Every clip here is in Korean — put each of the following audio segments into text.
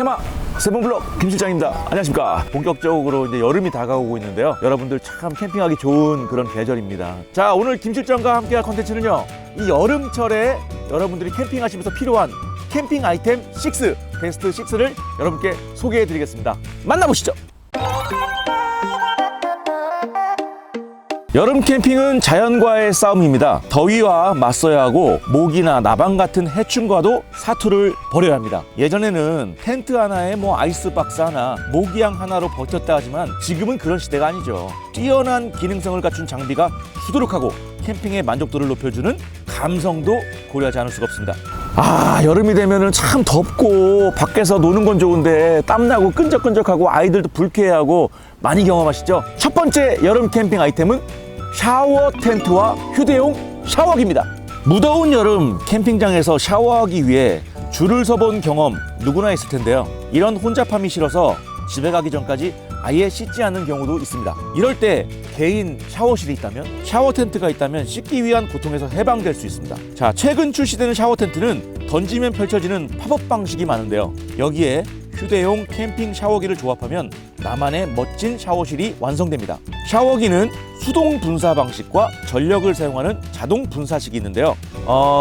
캐마 세븐블럭 김실장입니다. 안녕하십니까. 본격적으로 이제 여름이 다가오고 있는데요. 여러분들 참 캠핑하기 좋은 그런 계절입니다. 자, 오늘 김실장과 함께할 컨텐츠는요, 이 여름철에 여러분들이 캠핑하시면서 필요한 캠핑 아이템 6, 베스트 6를 여러분께 소개해 드리겠습니다. 만나보시죠. 여름 캠핑은 자연과의 싸움입니다. 더위와 맞서야 하고 모기나 나방 같은 해충과도 사투를 벌여야 합니다. 예전에는 텐트 하나에 아이스박스 하나, 모기향 하나로 버텼다 하지만 지금은 그런 시대가 아니죠. 뛰어난 기능성을 갖춘 장비가 수두룩하고 캠핑의 만족도를 높여주는 감성도 고려하지 않을 수가 없습니다. 여름이 되면은 참 덥고 밖에서 노는 건 좋은데 땀나고 끈적끈적하고 아이들도 불쾌해하고 많이 경험하시죠? 첫 번째 여름 캠핑 아이템은 샤워 텐트와 휴대용 샤워기입니다. 무더운 여름 캠핑장에서 샤워하기 위해 줄을 서본 경험 누구나 있을 텐데요. 이런 혼잡함이 싫어서 집에 가기 전까지 아예 씻지 않는 경우도 있습니다. 이럴 때 개인 샤워실이 있다면, 샤워 텐트가 있다면 씻기 위한 고통에서 해방될 수 있습니다. 자, 최근 출시되는 샤워 텐트는 던지면 펼쳐지는 팝업 방식이 많은데요. 여기에 휴대용 캠핑 샤워기를 조합하면 나만의 멋진 샤워실이 완성됩니다. 샤워기는 수동 분사 방식과 전력을 사용하는 자동 분사식이 있는데요.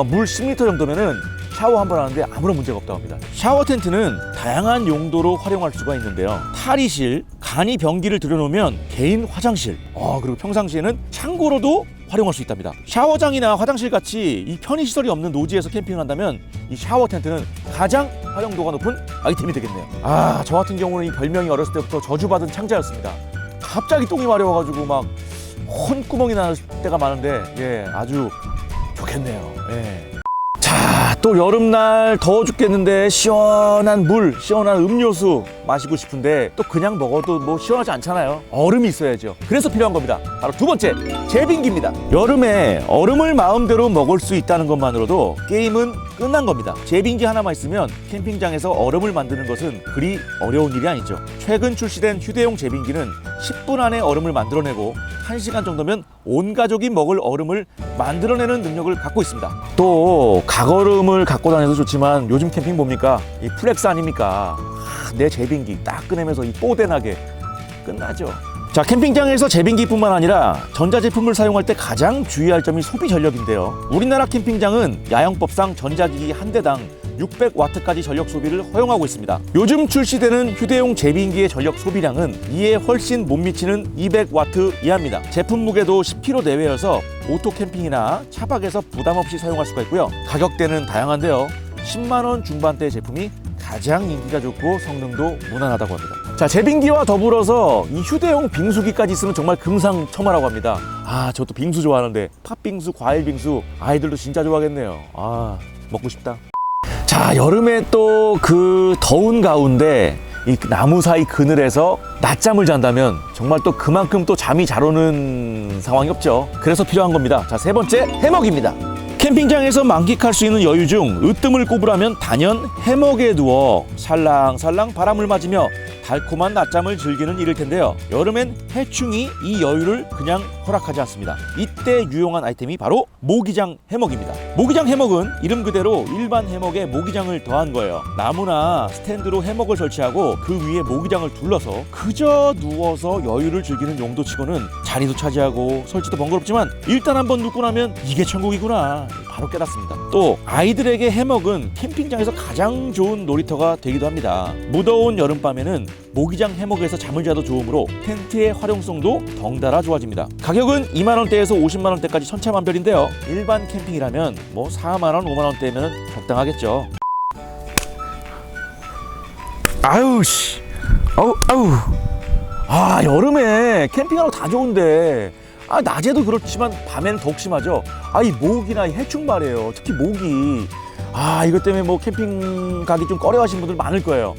물 10m 정도면은 샤워 한 번 하는데 아무런 문제가 없다고 합니다. 샤워 텐트는 다양한 용도로 활용할 수가 있는데요. 탈의실, 간이 변기를 들여놓으면 개인 화장실, 그리고 평상시에는 창고로도 활용할 수 있답니다. 샤워장이나 화장실 같이 이 편의시설이 없는 노지에서 캠핑을 한다면 이 샤워 텐트는 가장 활용도가 높은 아이템이 되겠네요. 저 같은 경우는 이 별명이 어렸을 때부터 저주받은 창자였습니다. 갑자기 똥이 마려워가지고 막 혼구멍이 날 때가 많은데, 아주 좋겠네요. 또 여름날 더워 죽겠는데 시원한 물, 시원한 음료수 마시고 싶은데 또 그냥 먹어도 시원하지 않잖아요. 얼음이 있어야죠. 그래서 필요한 겁니다. 바로 두 번째, 제빙기입니다. 여름에 얼음을 마음대로 먹을 수 있다는 것만으로도 게임은 끝난 겁니다. 제빙기 하나만 있으면 캠핑장에서 얼음을 만드는 것은 그리 어려운 일이 아니죠. 최근 출시된 휴대용 제빙기는 10분 안에 얼음을 만들어내고 1시간 정도면 온 가족이 먹을 얼음을 만들어내는 능력을 갖고 있습니다. 또 각얼음을 갖고 다녀도 좋지만 요즘 캠핑 뭡니까? 이 플렉스 아닙니까? 내 제빙기 딱 꺼내면서 이 뽀대나게 끝나죠. 자, 캠핑장에서 제빙기뿐만 아니라 전자제품을 사용할 때 가장 주의할 점이 소비 전력인데요. 우리나라 캠핑장은 야영법상 전자기기 한 대당 600W까지 전력 소비를 허용하고 있습니다. 요즘 출시되는 휴대용 제빙기의 전력 소비량은 이에 훨씬 못 미치는 200W 이하입니다. 제품 무게도 10kg 내외여서 오토 캠핑이나 차박에서 부담 없이 사용할 수가 있고요. 가격대는 다양한데요. 10만 원 중반대 제품이 가장 인기가 좋고 성능도 무난하다고 합니다. 자, 제빙기와 더불어서 이 휴대용 빙수기까지 있으면 정말 금상첨화라고 합니다. 저도 빙수 좋아하는데 팥빙수, 과일빙수 아이들도 진짜 좋아하겠네요. 먹고 싶다. 자, 여름에 또 그 더운 가운데 이 나무 사이 그늘에서 낮잠을 잔다면 정말 또 그만큼 또 잠이 잘 오는 상황이 없죠. 그래서 필요한 겁니다. 자, 세 번째, 해먹입니다. 캠핑장에서 만끽할 수 있는 여유 중 으뜸을 꼽으라면 단연 해먹에 누워 살랑살랑 바람을 맞으며 달콤한 낮잠을 즐기는 일일 텐데요. 여름엔 해충이 이 여유를 그냥 허락하지 않습니다. 이때 유용한 아이템이 바로 모기장 해먹입니다. 모기장 해먹은 이름 그대로 일반 해먹에 모기장을 더한 거예요. 나무나 스탠드로 해먹을 설치하고 그 위에 모기장을 둘러서 그저 누워서 여유를 즐기는 용도치고는 자리도 차지하고 설치도 번거롭지만 일단 한번 눕고 나면 이게 천국이구나 바로 깨닫습니다. 또 아이들에게 해먹은 캠핑장에서 가장 좋은 놀이터가 되기도 합니다. 무더운 여름밤에는 모기장 해먹에서 잠을 자도 좋으므로 텐트의 활용성도 덩달아 좋아집니다. 가격은 2만원대에서 50만원대까지 천차만별인데요. 일반 캠핑이라면 4만원, 5만원대면 적당하겠죠. 여름에 캠핑하러 다 좋은데 낮에도 그렇지만 밤에는 더욱 심하죠. 이 모기나 이 해충 말이에요. 특히 모기. 이것 때문에 캠핑 가기 좀 꺼려하시는 분들 많을 거예요.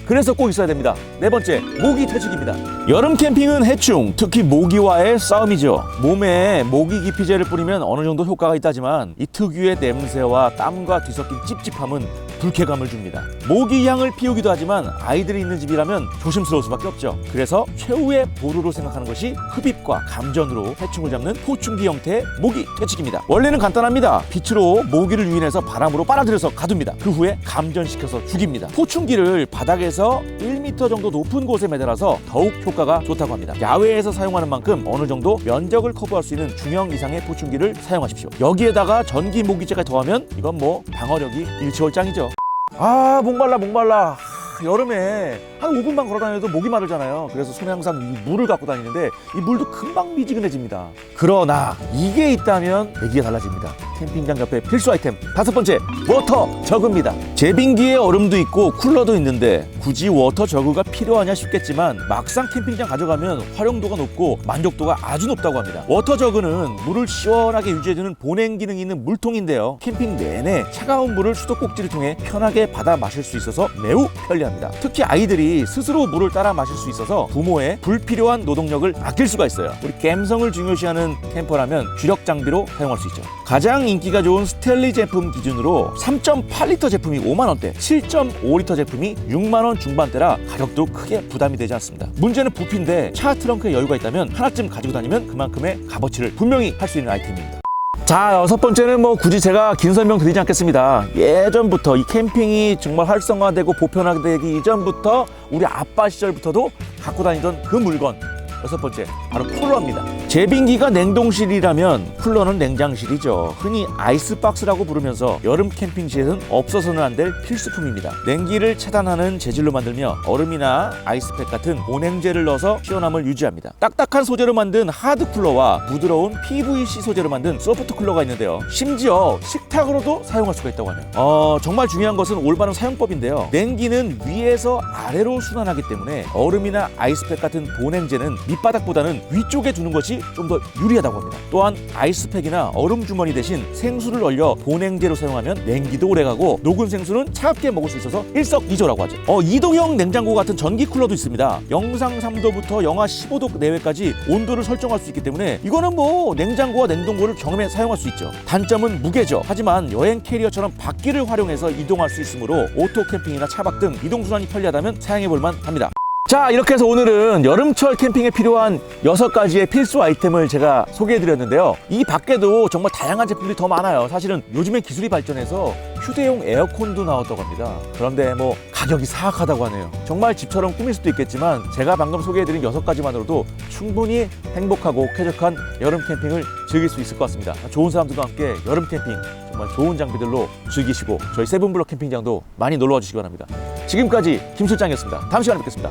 그래서 꼭 있어야 됩니다. 네 번째, 모기 퇴치기입니다. 여름 캠핑은 해충, 특히 모기와의 싸움이죠. 몸에 모기 기피제를 뿌리면 어느 정도 효과가 있다지만 이 특유의 냄새와 땀과 뒤섞인 찝찝함은 불쾌감을 줍니다. 모기향을 피우기도 하지만 아이들이 있는 집이라면 조심스러울 수밖에 없죠. 그래서 최후의 보루로 생각하는 것이 흡입과 감전으로 해충을 잡는 포충기 형태의 모기 퇴치기입니다. 원리는 간단합니다. 빛으로 모기를 유인해서 바람으로 빨아들여서 가둡니다. 그 후에 감전시켜서 죽입니다. 포충기를 바닥에서 1m 정도 높은 곳에 매달아서 더욱 효과가 좋다고 합니다. 야외에서 사용하는 만큼 어느 정도 면적을 커버할 수 있는 중형 이상의 포충기를 사용하십시오. 여기에다가 전기 모기제까지 더하면 이건 뭐 방어력이 일취월장이죠. 아, 목말라. 여름에 한 5분만 걸어 다녀도 목이 마르잖아요. 그래서 손에 항상 이 물을 갖고 다니는데 이 물도 금방 미지근해집니다. 그러나 이게 있다면 얘기가 달라집니다. 캠핑장 옆에 필수 아이템 5번째, 워터 저그입니다. 제빙기에 얼음도 있고 쿨러도 있는데 굳이 워터 저그가 필요하냐 싶겠지만 막상 캠핑장 가져가면 활용도가 높고 만족도가 아주 높다고 합니다. 워터 저그는 물을 시원하게 유지해주는 보냉 기능이 있는 물통인데요. 캠핑 내내 차가운 물을 수도꼭지를 통해 편하게 받아 마실 수 있어서 매우 편리합니다. 특히 아이들이 스스로 물을 따라 마실 수 있어서 부모의 불필요한 노동력을 아낄 수가 있어요. 우리 감성을 중요시하는 캠퍼라면 주력 장비로 사용할 수 있죠. 가장 인기가 좋은 스탠리 제품 기준으로 3.8리터 제품이 5만원대, 7.5리터 제품이 6만원 중반대라 가격도 크게 부담이 되지 않습니다. 문제는 부피인데 차 트렁크에 여유가 있다면 하나쯤 가지고 다니면 그만큼의 값어치를 분명히 할 수 있는 아이템입니다. 자, 6번째는 뭐 굳이 제가 긴 설명 드리지 않겠습니다. 예전부터 이 캠핑이 정말 활성화되고 보편화되기 이전부터 우리 아빠 시절부터도 갖고 다니던 그 물건, 6번째 바로 쿨러입니다. 제빙기가 냉동실이라면 쿨러는 냉장실이죠. 흔히 아이스박스라고 부르면서 여름 캠핑 시에는 없어서는 안 될 필수품입니다. 냉기를 차단하는 재질로 만들며 얼음이나 아이스팩 같은 보냉제를 넣어서 시원함을 유지합니다. 딱딱한 소재로 만든 하드 쿨러와 부드러운 PVC 소재로 만든 소프트 쿨러가 있는데요. 심지어 식탁으로도 사용할 수가 있다고 하네요. 정말 중요한 것은 올바른 사용법인데요. 냉기는 위에서 아래로 순환하기 때문에 얼음이나 아이스팩 같은 보냉제는 밑바닥보다는 위쪽에 두는 것이 좀 더 유리하다고 합니다. 또한 아이스팩이나 얼음 주머니 대신 생수를 얼려 보냉제로 사용하면 냉기도 오래가고 녹은 생수는 차갑게 먹을 수 있어서 일석이조라고 하죠. 이동형 냉장고 같은 전기 쿨러도 있습니다. 영상 3도부터 영하 15도 내외까지 온도를 설정할 수 있기 때문에 이거는 뭐 냉장고와 냉동고를 경험해 사용할 수 있죠. 단점은 무게죠. 하지만 여행 캐리어처럼 바퀴를 활용해서 이동할 수 있으므로 오토 캠핑이나 차박 등 이동수단이 편리하다면 사용해볼만 합니다. 자, 이렇게 해서 오늘은 여름철 캠핑에 필요한 6가지의 필수 아이템을 제가 소개해드렸는데요. 이 밖에도 정말 다양한 제품들이 더 많아요. 사실은 요즘엔 기술이 발전해서 휴대용 에어컨도 나왔다고 합니다. 그런데 뭐 가격이 사악하다고 하네요. 정말 집처럼 꾸밀 수도 있겠지만 제가 방금 소개해드린 6가지만으로도 충분히 행복하고 쾌적한 여름 캠핑을 즐길 수 있을 것 같습니다. 좋은 사람들과 함께 여름 캠핑 정말 좋은 장비들로 즐기시고 저희 세븐블럭 캠핑장도 많이 놀러와 주시기 바랍니다. 지금까지 김 실장이었습니다. 다음 시간에 뵙겠습니다.